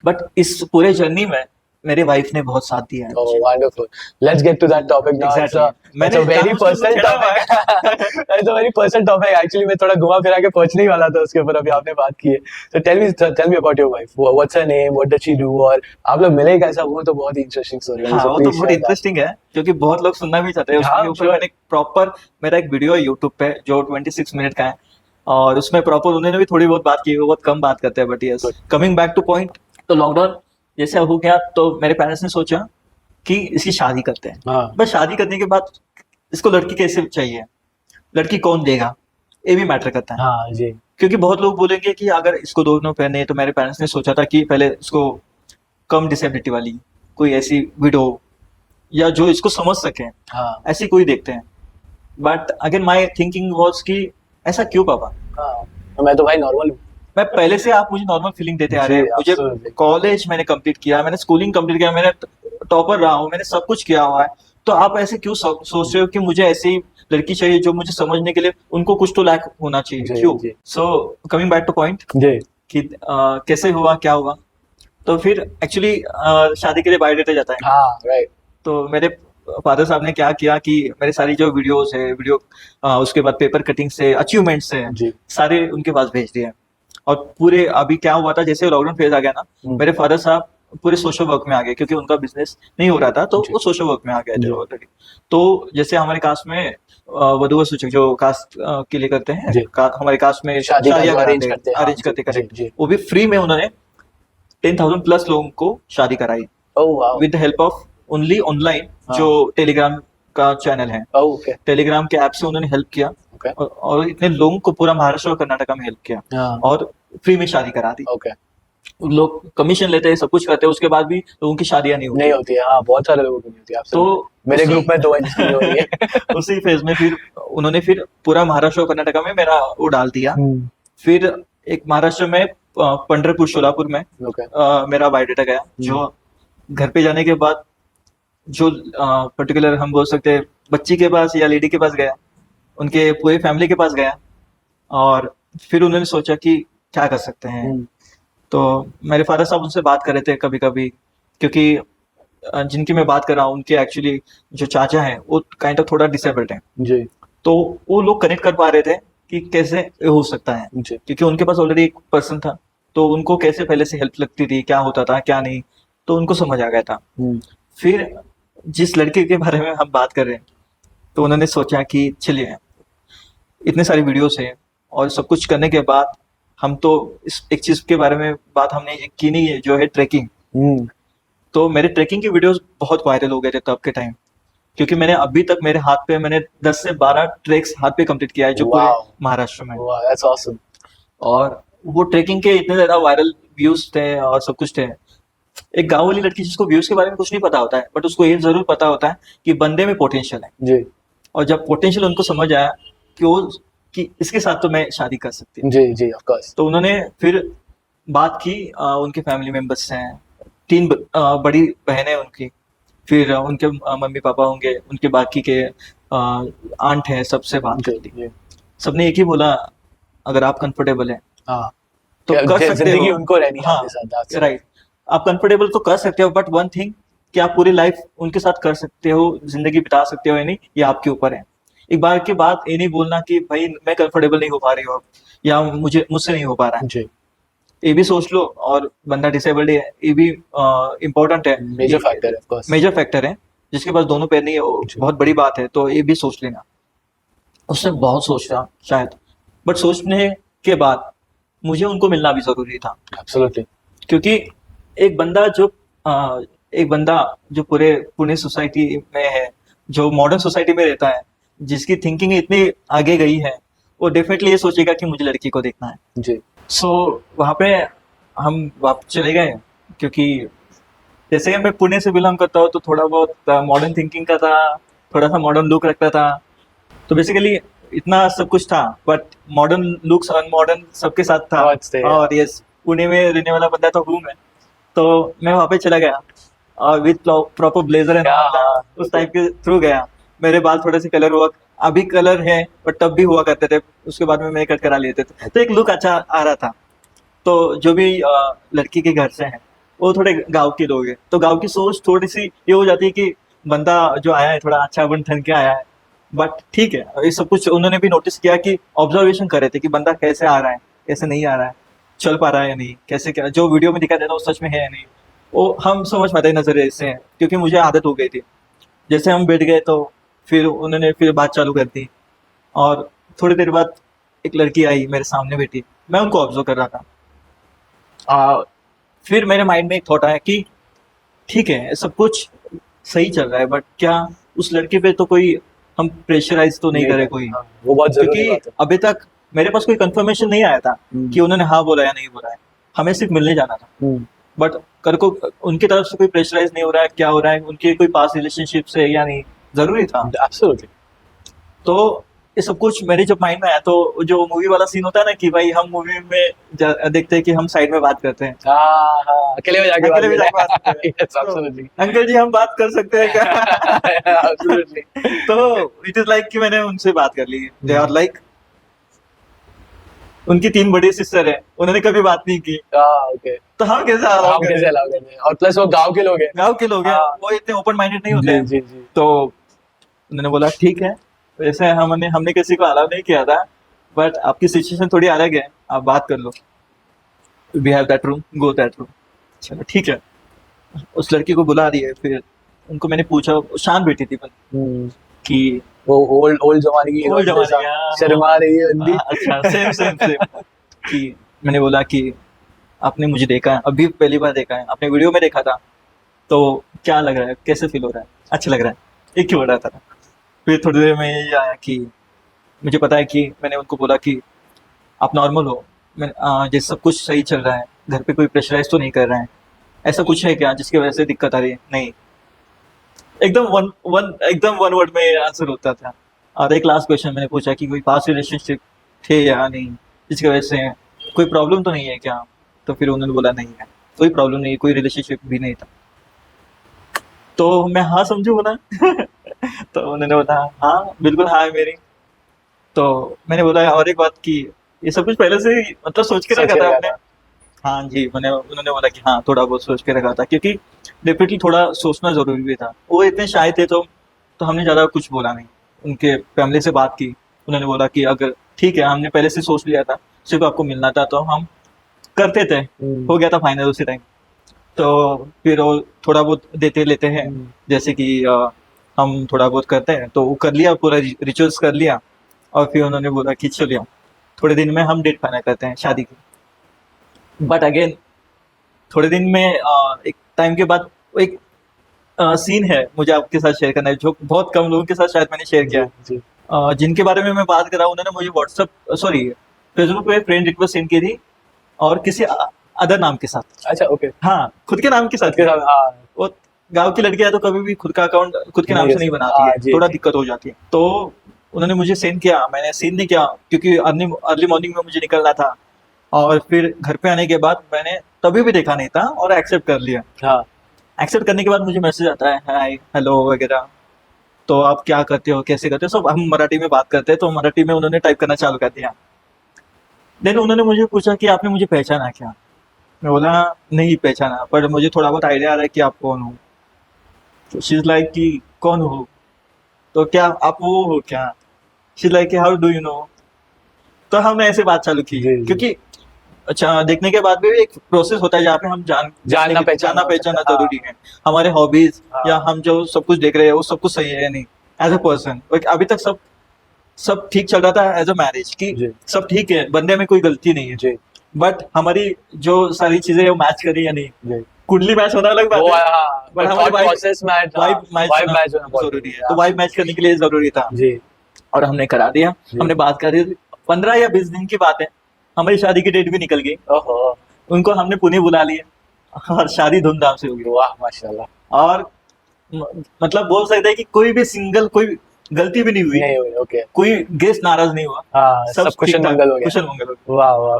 But इस पूरे journey में मेरे वाइफ ने बहुत साथ दिया है Oh, मुझे। wonderful. Let's get to that topic now. Exactly. It's a मैंने very जानबूझकर उसको personal छेड़ा हुआ है। topic. It's a very personal topic. Actually, मैं थोड़ा घुमा फिरा के पहुंचने ही वाला था उसके ऊपर, अभी आपने बात की है. So tell me about your wife. What's her name? What does she do? और आप लोग मिले कैसा? वो तो बहुत ही interesting story है. हाँ, So वो तो please बहुत share that. इंटरेस्टिंग है क्योंकि बहुत लोग सुनना भी चाहते हैं। हाँ, उसके ऊपर sure. मैंने प्रॉपर, मेरा एक वीडियो है यूट्यूब पे जो 26 मिनट का है, और उसमें प्रॉपर उन्होंने भी थोड़ी बहुत बात की है। वो बहुत कम बात करते हैं, but yes, Good. Coming back to point, तो लॉकडाउन जैसे हो गया तो मेरे पेरेंट्स ने सोचा कि इसकी शादी करते हैं। हाँ. बस शादी करने के बाद इसको लड़की कैसे चाहिए, लड़की कौन देगा, ये भी मैटर करता है। हाँ जी. क्योंकि बहुत लोग बोलेंगे कि अगर इसको दोनों पहने, तो मेरे पेरेंट्स ने सोचा था कि पहले इसको कम डिसेबिलिटी वाली कोई ऐसी विडो, या जो इसको समझ सके, हाँ. ऐसी कोई देखते हैं। But again my thinking was कि ऐसा क्यों पापा, हाँ. तो मैं तो भाई नॉर्मल हूँ. मैं पहले से आप मुझे नॉर्मल फीलिंग देते आ रहे हैं। जी, मुझे absolutely. कॉलेज मैंने कंप्लीट किया, मैंने स्कूलिंग कंप्लीट किया, मैंने टॉपर रहा हूँ, मैंने सब कुछ किया हुआ है। तो आप ऐसे क्यों सोच रहे हो कि मुझे ऐसी लड़की चाहिए जो मुझे समझने के लिए, उनको कुछ तो लैक होना चाहिए, जी, क्यों? जी. So coming back to point जी. कि कैसे हुआ, क्या हुआ, तो फिर एक्चुअली शादी के लिए बायोडेटा जाता है। हाँ. राइट. तो मेरे फादर साहब ने क्या किया कि मेरे सारी जो वीडियोस है, उसके बाद पेपर कटिंग से अचीवमेंट से जी. सारे उनके पास भेज दिए। और पूरे अभी क्या हुआ था, जैसे लॉकडाउन फेज आ गया ना, मेरे फादर साहब पूरे सोशल वर्क में आ गए, क्योंकि उनका बिजनेस नहीं हो रहा था, तो जी. वो सोशल वर्क में आ गए थे जी. ऑलरेडी। तो जैसे हमारे कास्ट में वधू व सूचक जो कास्ट के लिए करते हैं, जी. हमारे कास्ट में शादी शादियां अरेंज कराते करते हैं. अरेंज हाँ, करते, जी, करेक्ट। जी. वो भी फ्री में उन्होंने 10,000 प्लस लोगों को शादी कराई, Oh, wow. With the help of only online, हाँ. जो टेलीग्राम का चैनल है, Oh, okay. टेलीग्राम के ऐप से उन्होंने हेल्प किया। Okay. और इतने लोगों को पूरा महाराष्ट्र और कर्नाटका में हेल्प किया, हाँ. और फ्री में शादी करा दी। Okay. लोग कमीशन लेते हैं, सब कुछ करते हैं, उसके बाद भी लोगों की शादियां नहीं नहीं होती। होती है. हाँ, बहुत सारे लोगों की नहीं होती है. तो मेरे उसी- ग्रुप में 2 है जिसकी नहीं हो रही है. उसी फेज में फिर उन्होंने फिर पूरा महाराष्ट्र और कर्नाटका में मेरा वो डाल दिया। फिर एक महाराष्ट्र में पंढरपुर सोलापुर में Okay. मेरा बायोडेटा गया, जो घर पे जाने के बाद जो पर्टिकुलर हम बोल सकते हैं बच्ची के पास या लेडी के पास गया, उनके पूरे फैमिली के पास गया, और फिर उन्होंने सोचा कि क्या कर सकते हैं। तो मेरे फादर साहब उनसे बात कर रहे थे कभी कभी, क्योंकि जिनकी मैं बात कर रहा हूँ उनके एक्चुअली जो चाचा हैं वो काइंड ऑफ थोड़ा डिसेबल्ड हैं। जी. तो वो लोग कनेक्ट कर पा रहे थे कि कैसे ये हो सकता है, जी. क्योंकि उनके पास ऑलरेडी एक पर्सन था, तो उनको कैसे पहले से हेल्प लगती थी, क्या होता था क्या नहीं, तो उनको समझ आ गया था। फिर जिस लड़के के बारे में हम बात कर रहे हैं, तो उन्होंने सोचा कि चलिए, इतने सारी वीडियोस हैं और सब कुछ करने के बाद हम तो इस एक चीज के बारे में बात हमने की नहीं है, जो है ट्रैकिंग। तो मेरे ट्रैकिंग की वीडियोस बहुत वायरल हो गए थे तब के टाइम, क्योंकि मैंने अभी तक मेरे हाथ पे मैंने 10 से 12 ट्रैक्स हाथ पे कंप्लीट किया है, जो पूरे Wow. महाराष्ट्र में। Wow, that's awesome. और वो ट्रैकिंग के इतने ज्यादा वायरल व्यूज थे और सब कुछ थे। एक गांव वाली लड़की जिसको व्यूज के बारे में कुछ नहीं पता होता है, बट उसको ये जरूर पता होता है कि बंदे में पोटेंशियल है। जी. और जब पोटेंशियल उनको समझ आया कि वो कि इसके साथ तो मैं शादी कर सकती हूँ, जी. जी. Of course. तो उन्होंने फिर बात की। उनके फैमिली मेंबर्स हैं, 3 बड़ी बहनें उनकी, फिर उनके मम्मी पापा होंगे, उनके बाकी के आंट हैं, सबसे बात कर ली। जी. सबने एक ही बोला, अगर आप कंफर्टेबल हैं हाँ. तो क्या- कर सकते जिंदगी हो। उनको रहनी है हाँ, आपके साथ. That's it. राइट, आप कंफर्टेबल तो कर सकते हो, बट वन थिंग कि आप पूरी लाइफ उनके साथ कर सकते हो, जिंदगी बिता सकते हो या नहीं, ये आपके ऊपर है। एक बार की बात ये नहीं बोलना कि भाई मैं कंफर्टेबल नहीं हो पा रही हूँ अब, या मुझसे नहीं हो पा रहा है, जी. ये भी सोच लो। और बंदा डिसेबल्ड है, ये भी इम्पोर्टेंट है, Major factor, of course. Major factor है। जिसके पास दोनों पैर नहीं है वो जी. बहुत बड़ी बात है, तो ये भी सोच लेना। उसने बहुत सोचा शायद, बट सोचने के बाद मुझे उनको मिलना भी जरूरी था, Absolutely. क्योंकि एक बंदा जो पूरे पुणे सोसाइटी में है, जो मॉडर्न सोसाइटी में रहता है, जिसकी थिंकिंग इतनी आगे गई है, वो डेफिनेटली ये सोचेगा कि मुझे लड़की को देखना है। जी. सो वहाँ पे हम वापस चले गए, क्योंकि जैसे मैं पुणे से बिलोंग करता हूँ, तो थोड़ा बहुत मॉडर्न थिंकिंग का था, थोड़ा सा मॉडर्न लुक रखता था। तो बेसिकली इतना सब कुछ था, बट मॉडर्न लुक्स अनमॉडर्न सबके साथ था। What's there? और यस, पुणे में रहने वाला बंदा तो हूँ मैं, तो मैं वहाँ पे चला गया और विद प्रॉपर ब्लेजर एंड उस टाइप के थ्रू गया। मेरे बाल थोड़े से कलर हुआ, अभी कलर है बट तब भी हुआ करते थे, उसके बाद में कट करा लेते थे, तो एक लुक अच्छा आ रहा था। तो जो भी लड़की के घर से हैं, वो थोड़े गांव के लोग हैं, तो गांव की सोच थोड़ी सी ये हो जाती है कि बंदा जो आया है थोड़ा अच्छा बन ठन के आया है। बट ठीक है, ये सब कुछ उन्होंने भी नोटिस किया कि ऑब्जर्वेशन कर रहे थे कि बंदा कैसे आ रहा है, कैसे नहीं आ रहा है, चल पा रहा है या नहीं, कैसे क्या जो वीडियो में दिखाई दे रहा है वो सच में है या नहीं। वो हम समझ पाते हैं नजरिए से, क्योंकि मुझे आदत हो गई थी। जैसे हम बैठ गए तो फिर उन्होंने फिर बात चालू कर दी, और थोड़ी देर बाद एक लड़की आई मेरे सामने बैठी, मैं उनको ऑब्जर्व कर रहा था। फिर मेरे माइंड में एक थॉट आया कि ठीक है सब कुछ सही चल रहा है, बट क्या उस लड़के पे तो कोई हम प्रेशराइज तो नहीं करे कोई, हाँ, वो बहुत जरूरी क्योंकि बात है। अभी तक मेरे पास कोई कंफर्मेशन नहीं आया था कि उन्होंने हाँ बोला या नहीं बोला है। हमें सिर्फ मिलने जाना था, बट कर को उनकी तरफ से कोई प्रेशराइज नहीं हो रहा है, क्या हो रहा है, उनके कोई पास रिलेशनशिप से या नहीं, जरूरी था। एब्सोल्युटली। तो ये सब कुछ मेरे जब माइंड में आया, तो जो मूवी वाला सीन होता है ना कि भाई हम मूवी में देखते हैं कि हम साइड में बात करते हैं, हाँ हाँ, अकेले में जाके अकेले में जाके बात करते हैं। Yes, तो, absolutely. अंकल जी हम बात कर सकते हैं क्या? Absolutely. तो इट इज लाइक कि मैंने उनसे बात कर ली। दे आर लाइक, उनकी 3 बड़ी सिस्टर है, उन्होंने कभी बात नहीं की, हाँ, okay. तो हम कैसे हम अलाउ कैसे करें? अलाउ करते हैं, और प्लस वो गांव के लोग हैं। गांव के लोग हैं, हाँ। वो इतने ओपन माइंडेड नहीं होते जी हैं। जी जी। तो उन्होंने बोला ठीक है, वैसे हमने किसी को अलाउ नहीं किया था, बट आपकी सिचुएशन थोड़ी अलग है, आप बात कर लो, we have that room, go that room. चलो ठीक है, उस लड़की को बुला दिए। फिर उनको मैंने पूछा, वो शांत बैठी थी कि वो ओल्ड जमाने की ओल्ड heroine जमाने जैसा की, शर्मा रही है बंदी। अच्छा सेम सेम सेम कि मैंने बोला कि आपने मुझे देखा है, अभी पहली बार देखा है, आपने वीडियो में देखा था, तो क्या लग रहा है, कैसे फील हो रहा है, अच्छा लग रहा है, एक ही वर्ड आता था। फिर थोड़ी देर में ये आया कि मुझे पता है कि मैंने उनको बोला कि आप नॉर्मल हो, जैसे सब कुछ सही चल रहा है, घर पे कोई प्रेशराइज तो नहीं कर रहा है, ऐसा कुछ है क्या जिसकी वजह से दिक्कत आ रही है? नहीं। एकदम वन वर्ड में आंसर होता था। और एक लास्ट क्वेश्चन मैंने पूछा कि कोई पास रिलेशनशिप थे या नहीं, जिसकी वजह से कोई प्रॉब्लम तो नहीं है क्या? तो फिर उन्होंने बोला नहीं है, कोई प्रॉब्लम नहीं है, कोई रिलेशनशिप भी नहीं था। तो मैं हाँ समझू बोला तो उन्होंने बोला हाँ बिल्कुल हाँ है मेरी। तो मैंने बोला और एक बात कि ये सब कुछ पहले से ही मतलब सोच के सोच रखा के था रखा आपने? हाँ जी, उन्होंने बोला कि हाँ थोड़ा बहुत सोच के रखा था, क्योंकि डेफिनेटली थोड़ा सोचना जरूरी भी था। वो इतने शाय थे, तो हमने ज्यादा कुछ बोला नहीं। उनके फैमिली से बात की, उन्होंने बोला कि अगर ठीक है, हमने पहले से सोच लिया था, सिर्फ आपको मिलना था, तो हम करते थे, हो गया था फाइनल उसी टाइम। तो फिर वो थोड़ा बहुत देते लेते हैं, जैसे कि हम थोड़ा बहुत करते हैं, तो वो कर लिया, पूरा रिचुअल्स कर लिया। और फिर उन्होंने बोला कि चलिए थोड़े दिन में हम डेट फाइनल करते हैं शादी की। बट अगेन थोड़े दिन में एक टाइम के बाद एक सीन है मुझे आपके साथ शेयर करना है, जो बहुत कम लोगों के साथ शायद मैंने शेयर किया है। जी। जिनके बारे में मैं बात कर रहा हूँ, उन्होंने मुझे व्हाट्सएप सॉरी फेसबुक पे फ्रेंड रिक्वेस्ट सेंड की थी, और किसी अदर नाम के साथ। अच्छा, ओके। हाँ, खुद के नाम के साथ। के साथ, हाँ। वो गांव की लड़कियां तो कभी भी खुद का अकाउंट खुद के नाम से नहीं बनाती है, जी, थोड़ा जी। दिक्कत हो जाती है। तो उन्होंने मुझे सेंड किया, मैंने सीन नहीं किया, क्योंकि अर्ली मॉर्निंग में मुझे निकलना था। और फिर घर पे आने के बाद मैंने तभी भी देखा नहीं था, और एक्सेप्ट कर लिया। हाँ। एक्सेप्ट करने के बाद मुझे मैसेज आता है हाय हेलो वगैरह, तो आप क्या करते हो, कैसे करते हो, सब हम मराठी में बात करते हैं, तो मराठी में उन्होंने टाइप करना चालू कर दिया। देन उन्होंने मुझे पूछा कि आपने मुझे पहचाना क्या? मैं बोला नहीं पहचाना, पर मुझे थोड़ा बहुत आइडिया आ रहा है कि आप कौन हो। तो शी इज लाइक कि कौन हो, तो क्या आप वो हो क्या? She is like how do you know? तो हमने ऐसे बात चालू की, जी, जी। क्योंकि अच्छा देखने के बाद भी एक प्रोसेस होता है जहाँ पे हम जानना पहचानना पहचानना हाँ। जरूरी है। हमारे हॉबीज हाँ। या हम जो सब कुछ देख रहे हैं वो सब कुछ सही है या नहीं, एज अ पर्सन। अभी तक सब ठीक चल रहा था एज अ मैरिज की, जी। सब ठीक है, बंदे में कोई गलती नहीं है। जी। बट हमारी जो सारी चीजें वो मैच करी या नहीं, जी। कुंडली मैच होना अलग बात वो है, हाँ, बट thought हमारी process match, हाँ, वाइब मैच vibe match होना बहुत जरूरी है। तो वाइब मैच करने के लिए जरूरी था, जी। और हमने करा दिया। जी। हमने बात कर दी, 15 या 20 दिन की बात है, हमारी शादी की डेट भी निकल गई। ओहो, उनको हमने पुणे बुला लिया, और शादी धूमधाम से हो गई। वाह माशाल्लाह। और मतलब बोल सकते हैं कि कोई गलती भी नहीं हुई, नहीं हुई, ओके। कोई गेस्ट नाराज नहीं हुआ, हाँ, सब कुशल ठीक-ठाक, मंगल हो गया। कुशल मंगल हो गया। वाह वाह।